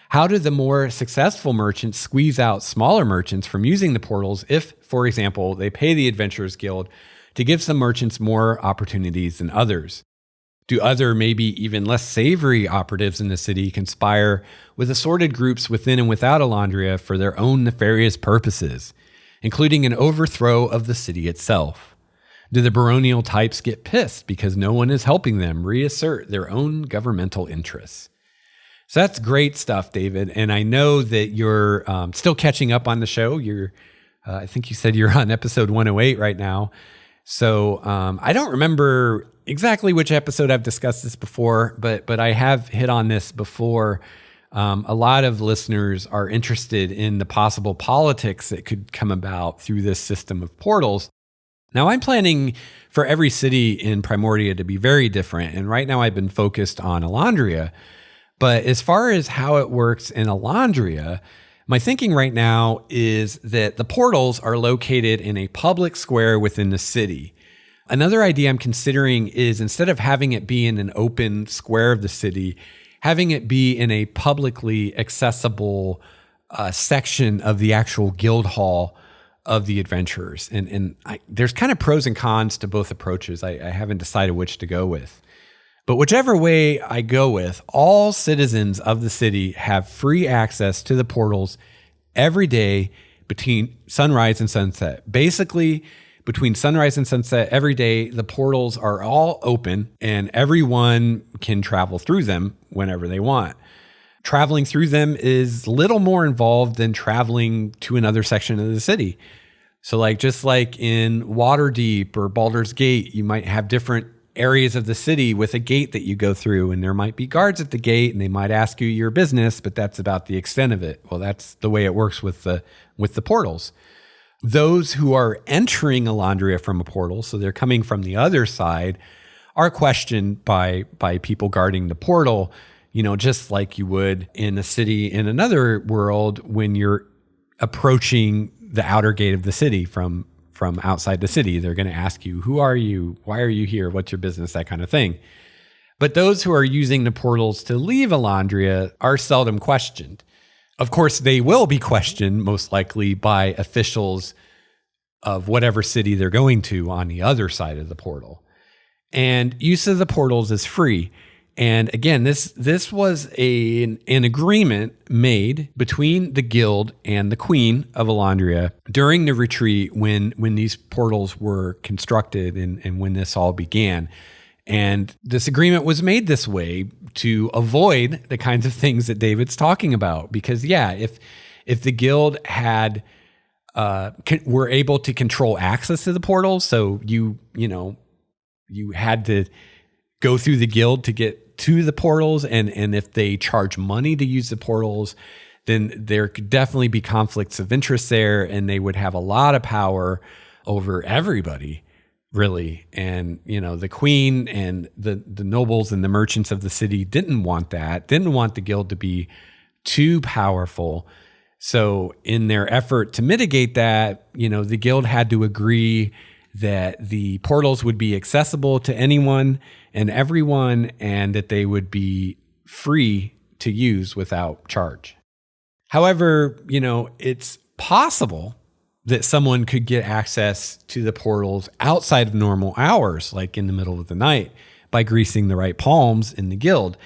How do the more successful merchants squeeze out smaller merchants from using the portals if, for example, they pay the Adventurers Guild to give some merchants more opportunities than others? Do other, maybe even less savory operatives in the city conspire with assorted groups within and without Elandria for their own nefarious purposes, including an overthrow of the city itself? Do the baronial types get pissed because no one is helping them reassert their own governmental interests? So that's great stuff, David. And I know that you're still catching up on the show. I think you said you're on episode 108 right now. So I don't remember exactly which episode I've discussed this before, but I have hit on this before. A lot of listeners are interested in the possible politics that could come about through this system of portals. Now, I'm planning for every city in Primordia to be very different. And right now I've been focused on Elandria. But as far as how it works in Elandria, my thinking right now is that the portals are located in a public square within the city. Another idea I'm considering is instead of having it be in an open square of the city, having it be in a publicly accessible section of the actual guild hall of the adventurers. And there's kind of pros and cons to both approaches. I haven't decided which to go with. But whichever way I go with, all citizens of the city have free access to the portals every day between sunrise and sunset. Basically, between sunrise and sunset every day, the portals are all open and everyone can travel through them whenever they want. Traveling through them is little more involved than traveling to another section of the city. So just like in Waterdeep or Baldur's Gate, you might have different areas of the city with a gate that you go through, and there might be guards at the gate and they might ask you your business, but that's about the extent of it. Well, that's the way it works with the portals. Those who are entering Elandria from a portal, so they're coming from the other side, are questioned by people guarding the portal, just like you would in a city in another world when you're approaching the outer gate of the city from outside the city. They're going to ask you, who are you? Why are you here? What's your business? That kind of thing. But those who are using the portals to leave Elandria are seldom questioned. Of course, they will be questioned most likely by officials of whatever city they're going to on the other side of the portal. And use of the portals is free. And again, this was an agreement made between the guild and the queen of Elandria during the retreat when these portals were constructed and when this all began. And this agreement was made this way to avoid the kinds of things that David's talking about. Because if the guild had were able to control access to the portals. So you had to go through the guild to get to the portals. And if they charge money to use the portals, then there could definitely be conflicts of interest there, and they would have a lot of power over everybody, really. And, the queen and the nobles and the merchants of the city didn't want that, didn't want the guild to be too powerful. So in their effort to mitigate that, the guild had to agree that the portals would be accessible to anyone and everyone, and that they would be free to use without charge. However, it's possible that someone could get access to the portals outside of normal hours, like in the middle of the night, by greasing the right palms in the guild.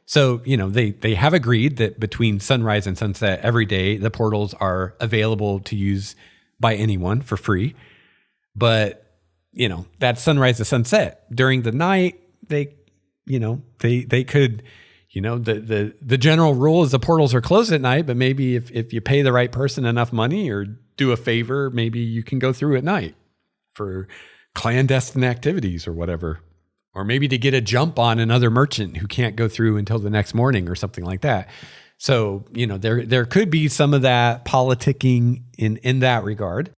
So, they have agreed that between sunrise and sunset every day, the portals are available to use by anyone for free. But, that's sunrise to sunset. During the night, they could, the general rule is the portals are closed at night, but maybe if you pay the right person enough money or do a favor, maybe you can go through at night for clandestine activities or whatever. Or maybe to get a jump on another merchant who can't go through until the next morning or something like that. So, there could be some of that politicking in that regard.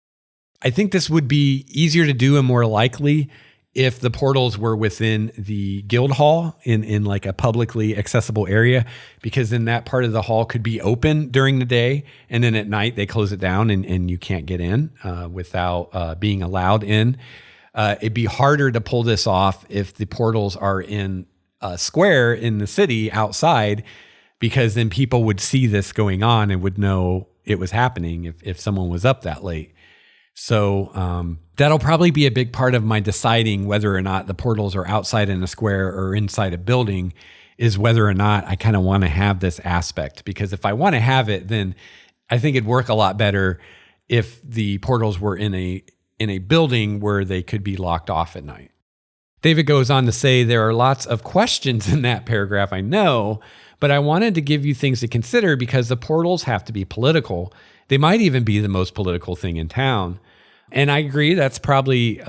I think this would be easier to do and more likely if the portals were within the guild hall in like a publicly accessible area, because then that part of the hall could be open during the day, and then at night they close it down and you can't get in without being allowed in. It'd be harder to pull this off if the portals are in a square in the city outside, because then people would see this going on and would know it was happening if someone was up that late. So that'll probably be a big part of my deciding whether or not the portals are outside in a square or inside a building, is whether or not I kind of want to have this aspect. Because if I want to have it, then I think it'd work a lot better if the portals were in a building where they could be locked off at night. David goes on to say there are lots of questions in that paragraph, I know, but I wanted to give you things to consider because the portals have to be political. They might even be the most political thing in town. And I agree that's probably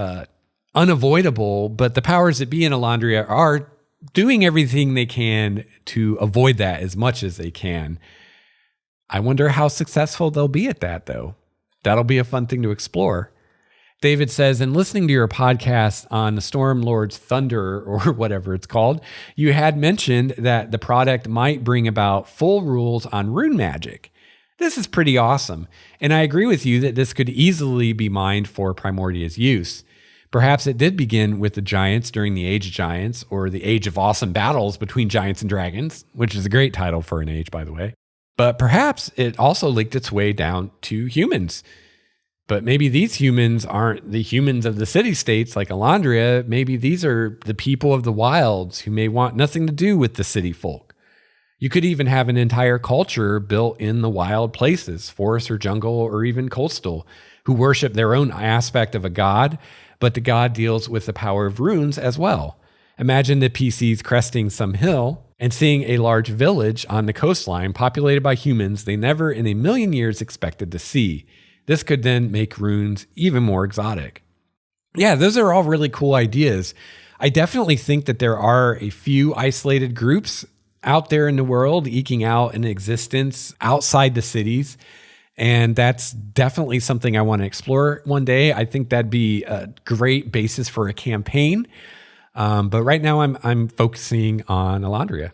unavoidable, but the powers that be in Elandria are doing everything they can to avoid that as much as they can. I wonder how successful they'll be at that, though. That'll be a fun thing to explore. David says, in listening to your podcast on the Storm Lord's Thunder, or whatever it's called, you had mentioned that the product might bring about full rules on rune magic. This is pretty awesome, and I agree with you that this could easily be mined for Primordia's use. Perhaps it did begin with the giants during the Age of Giants, or the Age of Awesome Battles between giants and dragons, which is a great title for an age, by the way. But perhaps it also leaked its way down to humans. But maybe these humans aren't the humans of the city-states like Elandria. Maybe these are the people of the wilds who may want nothing to do with the city folk. You could even have an entire culture built in the wild places, forest or jungle or even coastal, who worship their own aspect of a god, but the god deals with the power of runes as well. Imagine the PCs cresting some hill and seeing a large village on the coastline populated by humans they never in a million years expected to see. This could then make runes even more exotic. Yeah, those are all really cool ideas. I definitely think that there are a few isolated groups out there in the world eking out an existence outside the cities. And that's definitely something I want to explore one day. I think that'd be a great basis for a campaign. But right now I'm focusing on Elandria.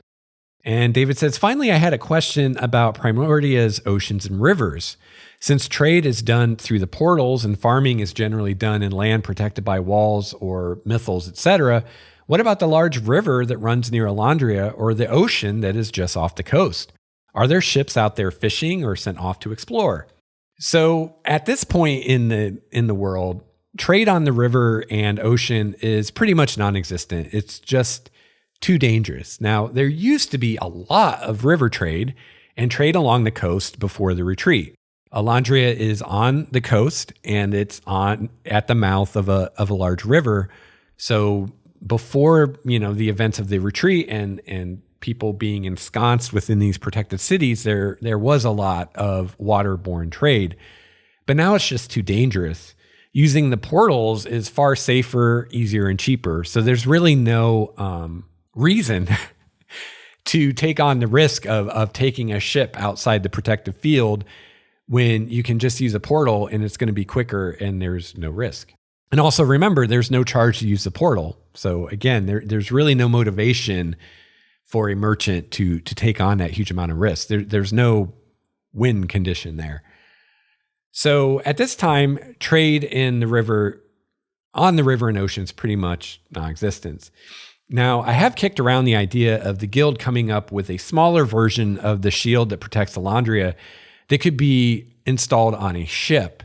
And David says, finally, I had a question about Primordia's oceans and rivers. Since trade is done through the portals and farming is generally done in land protected by walls or mythals, etc., what about the large river that runs near Elandria or the ocean that is just off the coast? Are there ships out there fishing or sent off to explore? So at this point in the world, trade on the river and ocean is pretty much non-existent. It's just too dangerous. Now, there used to be a lot of river trade and trade along the coast before the retreat. Elandria is on the coast and it's at the mouth of a large river. So before, the events of the retreat and people being ensconced within these protected cities, there was a lot of waterborne trade. but now it's just too dangerous. Using the portals is far safer, easier, and cheaper. So there's really no reason to take on the risk of taking a ship outside the protective field when you can just use a portal and it's going to be quicker and there's no risk. And also remember, there's no charge to use the portal. So again, there's really no motivation for a merchant to take on that huge amount of risk. There's no win condition there. So at this time, trade on the river and ocean is pretty much non-existent. Now, I have kicked around the idea of the guild coming up with a smaller version of the shield that protects Elandria that could be installed on a ship.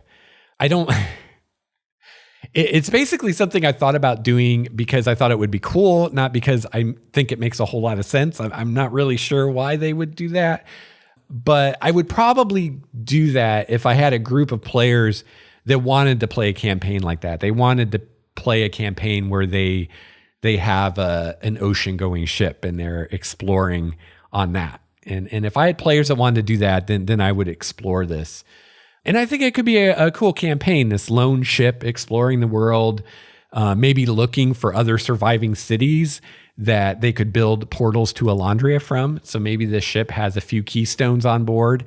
It's basically something I thought about doing because I thought it would be cool, not because I think it makes a whole lot of sense. I'm not really sure why they would do that, but I would probably do that if I had a group of players that wanted to play a campaign like that. They wanted to play a campaign where they have an ocean-going ship and they're exploring on that. And if I had players that wanted to do that, then I would explore this. And I think it could be a cool campaign, this lone ship exploring the world, maybe looking for other surviving cities that they could build portals to Elandria from. So maybe this ship has a few keystones on board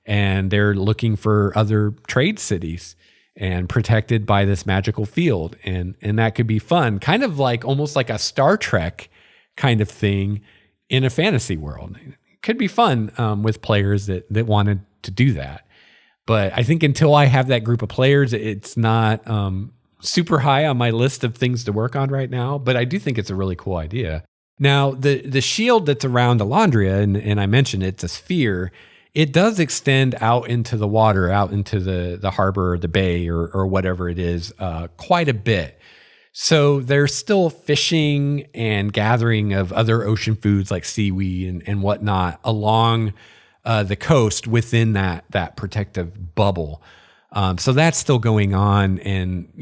and they're looking for other trade cities and protected by this magical field. And that could be fun, kind of like almost like a Star Trek kind of thing in a fantasy world. It could be fun with players that wanted to do that. But I think until I have that group of players, it's not super high on my list of things to work on right now. But I do think it's a really cool idea. Now, the shield that's around Elandria, and I mentioned it's a sphere, it does extend out into the water, out into the harbor or the bay or whatever it is, quite a bit. So there's still fishing and gathering of other ocean foods like seaweed and whatnot along the coast within that protective bubble. So that's still going on. And,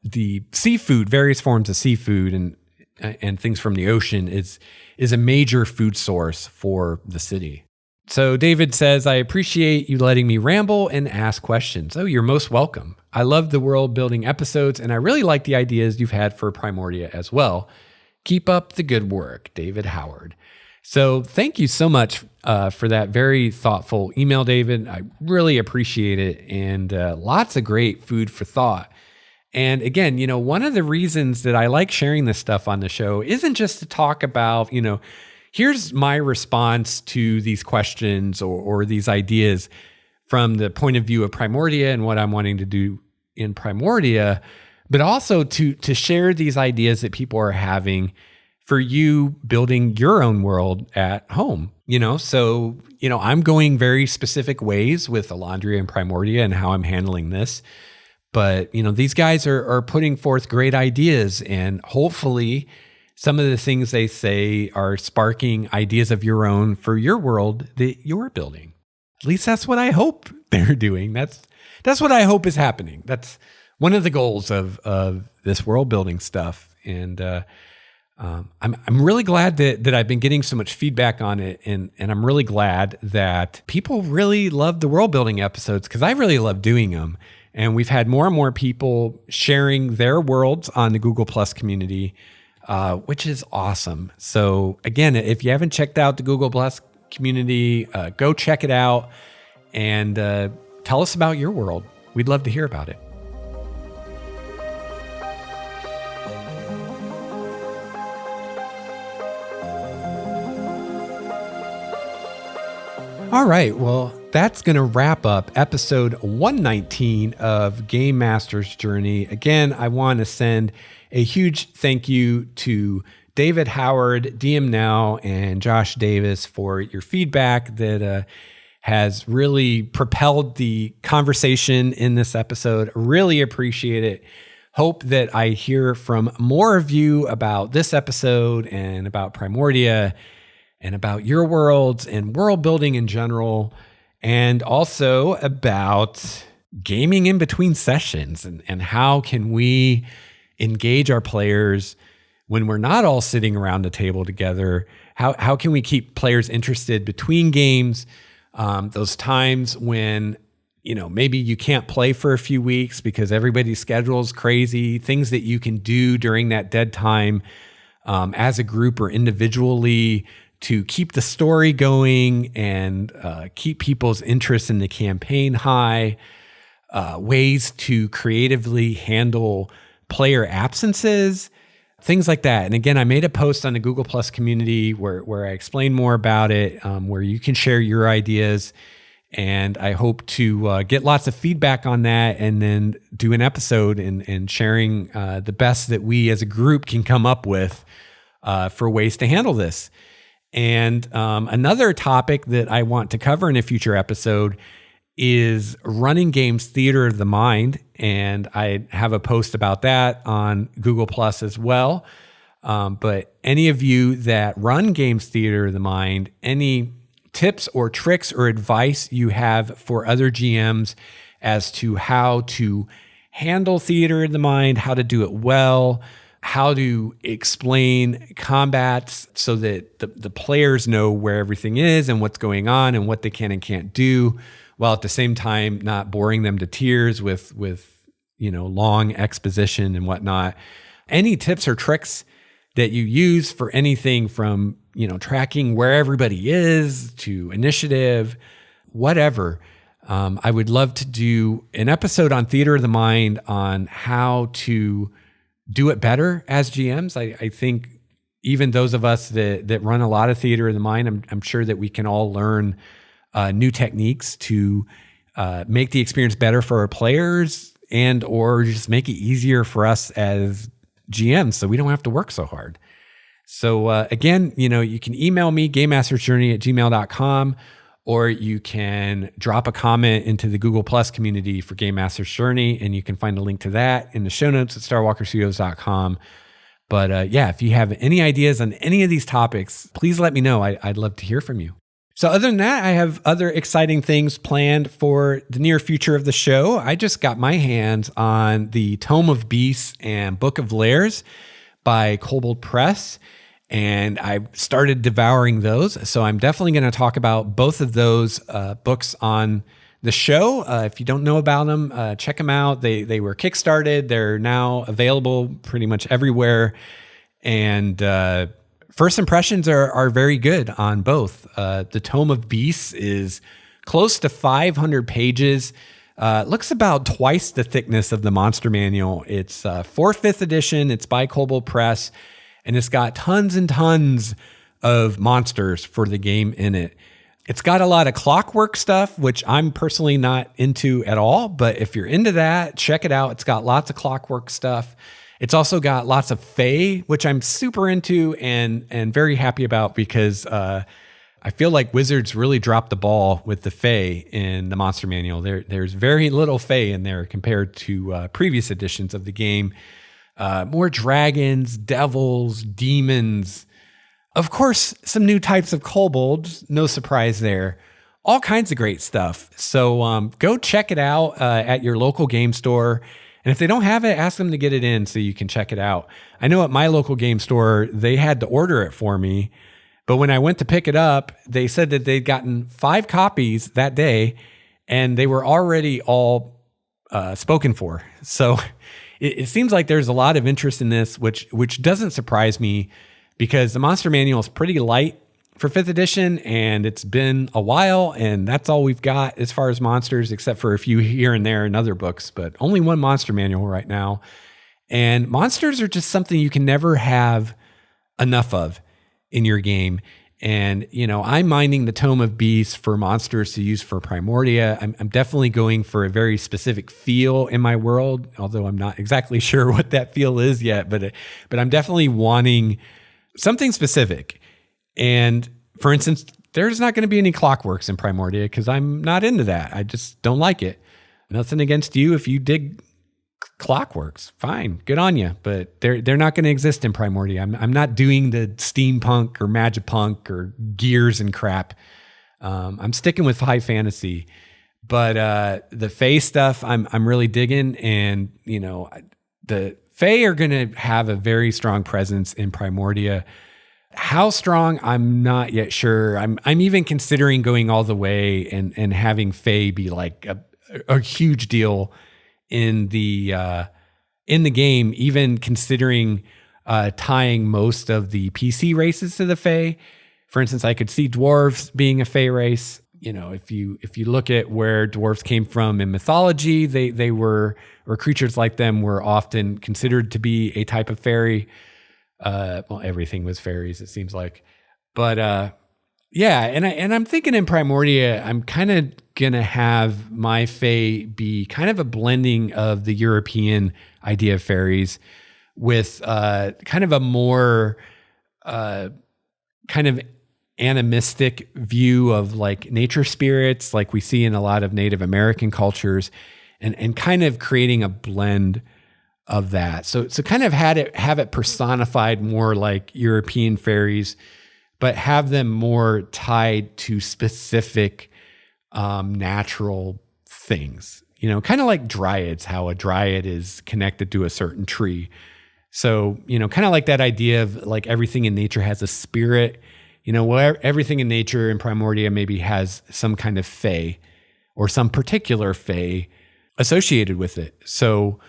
the seafood, various forms of seafood and things from the ocean is a major food source for the city. So David says, I appreciate you letting me ramble and ask questions. Oh, you're most welcome. I love the world building episodes, and I really like the ideas you've had for Primordia as well. Keep up the good work, David Howard. So thank you so much for that very thoughtful email, David. I really appreciate it. And lots of great food for thought. And again, one of the reasons that I like sharing this stuff on the show isn't just to talk about, here's my response to these questions or these ideas from the point of view of Primordia and what I'm wanting to do in Primordia, but also to share these ideas that people are having for you building your own world at home. So I'm going very specific ways with Elandria and Primordia and how I'm handling this. But, these guys are putting forth great ideas, and hopefully some of the things they say are sparking ideas of your own for your world that you're building. At least that's what I hope they're doing. That's what I hope is happening. That's one of the goals of this world building stuff. And I'm really glad that I've been getting so much feedback on it, and I'm really glad that people really love the world building episodes because I really love doing them. And we've had more and more people sharing their worlds on the Google Plus community, which is awesome. So again, if you haven't checked out the Google Plus community, go check it out and tell us about your world. We'd love to hear about it. All right, well, that's going to wrap up episode 119 of Game Master's Journey. Again, I want to send a huge thank you to David Howard, DM Now, and Josh Davis for your feedback that has really propelled the conversation in this episode. Really appreciate it. Hope that I hear from more of you about this episode and about Primordia and about your worlds and world building in general, and also about gaming in between sessions and how can we engage our players when we're not all sitting around the table together. How can we keep players interested between games? Those times when maybe you can't play for a few weeks because everybody's schedule is crazy, things that you can do during that dead time as a group or individually to keep the story going and keep people's interest in the campaign high, ways to creatively handle player absences, things like that. And again, I made a post on the Google Plus community where I explain more about it, where you can share your ideas. And I hope to get lots of feedback on that and then do an episode and sharing the best that we as a group can come up with for ways to handle this. And another topic that I want to cover in a future episode is running games theater of the mind. And I have a post about that on Google Plus as well. But any of you that run games theater of the mind, any tips or tricks or advice you have for other GMs as to how to handle theater of the mind, how to do it well, how to explain combats so that the players know where everything is and what's going on and what they can and can't do, while at the same time not boring them to tears with long exposition and whatnot. Any tips or tricks that you use for anything from tracking where everybody is to initiative, whatever. I would love to do an episode on theater of the mind on how to do it better as GMs. I think even those of us that run a lot of theater of the mind, I'm sure that we can all learn new techniques to make the experience better for our players and or just make it easier for us as GMs so we don't have to work so hard. So again, you can email me, gamemastersjourney@gmail.com, or you can drop a comment into the Google Plus community for Game Master's Journey, and you can find a link to that in the show notes at starwalkerstudios.com. But if you have any ideas on any of these topics, please let me know. I'd love to hear from you. So other than that, I have other exciting things planned for the near future of the show. I just got my hands on the Tome of Beasts and Book of Lairs by Kobold Press, and I started devouring those. So I'm definitely going to talk about both of those books on the show. If you don't know about them, check them out. They were kickstarted. They're now available pretty much everywhere. And first impressions are very good on both. The Tome of Beasts is close to 500 pages. Looks about twice the thickness of the Monster Manual. It's 4th edition. It's by Kobold Press, and it's got tons and tons of monsters for the game in it. It's got a lot of clockwork stuff, which I'm personally not into at all. But if you're into that, check it out. It's got lots of clockwork stuff. It's also got lots of Fae, which I'm super into and very happy about because I feel like Wizards really dropped the ball with the Fae in the Monster Manual. There's very little Fae in there compared to previous editions of the game. More dragons, devils, demons. Of course, some new types of kobolds. No surprise there. All kinds of great stuff. So go check it out at your local game store. And if they don't have it, ask them to get it in so you can check it out. I know at my local game store, they had to order it for me. But when I went to pick it up, they said that they'd gotten 5 copies that day and they were already all spoken for. So it seems like there's a lot of interest in this, which doesn't surprise me because the Monster Manual is pretty light for 5th edition and it's been a while and that's all we've got as far as monsters, except for a few here and there in other books, but only one Monster Manual right now. And monsters are just something you can never have enough of in your game. And, I'm mining the Tome of Beasts for monsters to use for Primordia. I'm definitely going for a very specific feel in my world, although I'm not exactly sure what that feel is yet, but I'm definitely wanting something specific. And for instance, there's not going to be any clockworks in Primordia because I'm not into that. I just don't like it. Nothing against you if you dig clockworks, fine, good on you. But they're not going to exist in Primordia. I'm not doing the steampunk or magipunk or gears and crap. I'm sticking with high fantasy. But the Fae stuff, I'm really digging, and the Fae are going to have a very strong presence in Primordia. How strong, I'm not yet sure. I'm even considering going all the way and having Fae be like a huge deal in the game, even considering tying most of the PC races to the Fae. For instance, I could see dwarves being a Fae race. You know, if you look at where dwarves came from in mythology, they were, or creatures like them were often considered to be a type of fairy. Well, everything was fairies, it seems like. But yeah, and I'm thinking in Primordia, I'm kind of gonna have my Fae be kind of a blending of the European idea of fairies with kind of a more kind of animistic view of like nature spirits, like we see in a lot of Native American cultures, and kind of creating a blend of that. So kind of have it personified more like European fairies, but have them more tied to specific natural things. You know, kind of like dryads, how a dryad is connected to a certain tree. So, you know, kind of like that idea of like everything in nature has a spirit. You know, where everything in nature in Primordia maybe has some kind of fae or some particular fae associated with it. So,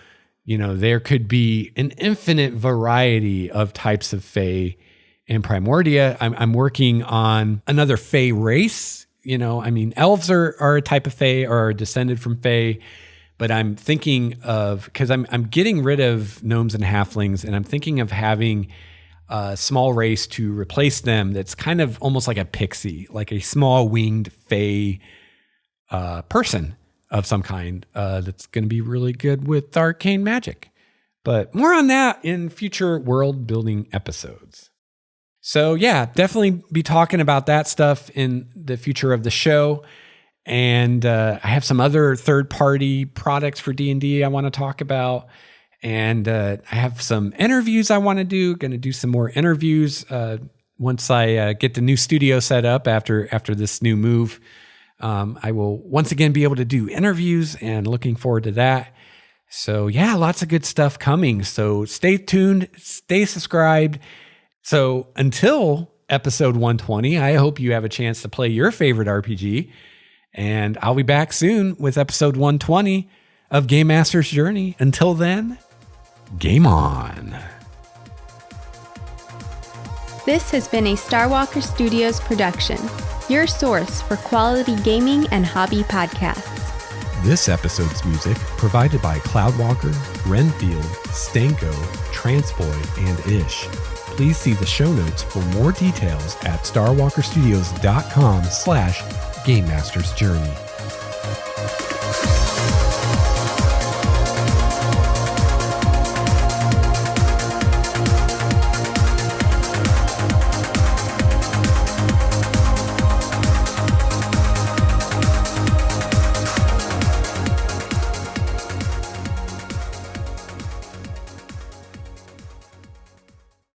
you know, there could be an infinite variety of types of fae in Primordia. I'm working on another fae race. You know, I mean, elves are a type of fae or are descended from fae, but I'm thinking of, because I'm getting rid of gnomes and halflings, and I'm thinking of having a small race to replace them that's kind of almost like a pixie, like a small winged fae person of some kind that's going to be really good with arcane magic. But more on that in future world building episodes. So yeah, definitely be talking about that stuff in the future of the show. And I have some other third-party products for D&D I want to talk about. And I have some interviews I want to do. Going to do some more interviews once I get the new studio set up after this new move. I will once again be able to do interviews, and looking forward to that. So yeah, lots of good stuff coming. So stay tuned, stay subscribed. So until episode 120, I hope you have a chance to play your favorite RPG. And I'll be back soon with episode 120 of Game Master's Journey. Until then, game on. This has been a Starwalker Studios production, your source for quality gaming and hobby podcasts. This episode's music provided by Cloudwalker, Renfield, Stanko, Transboy, and Ish. Please see the show notes for more details at starwalkerstudios.com/Game Master's Journey.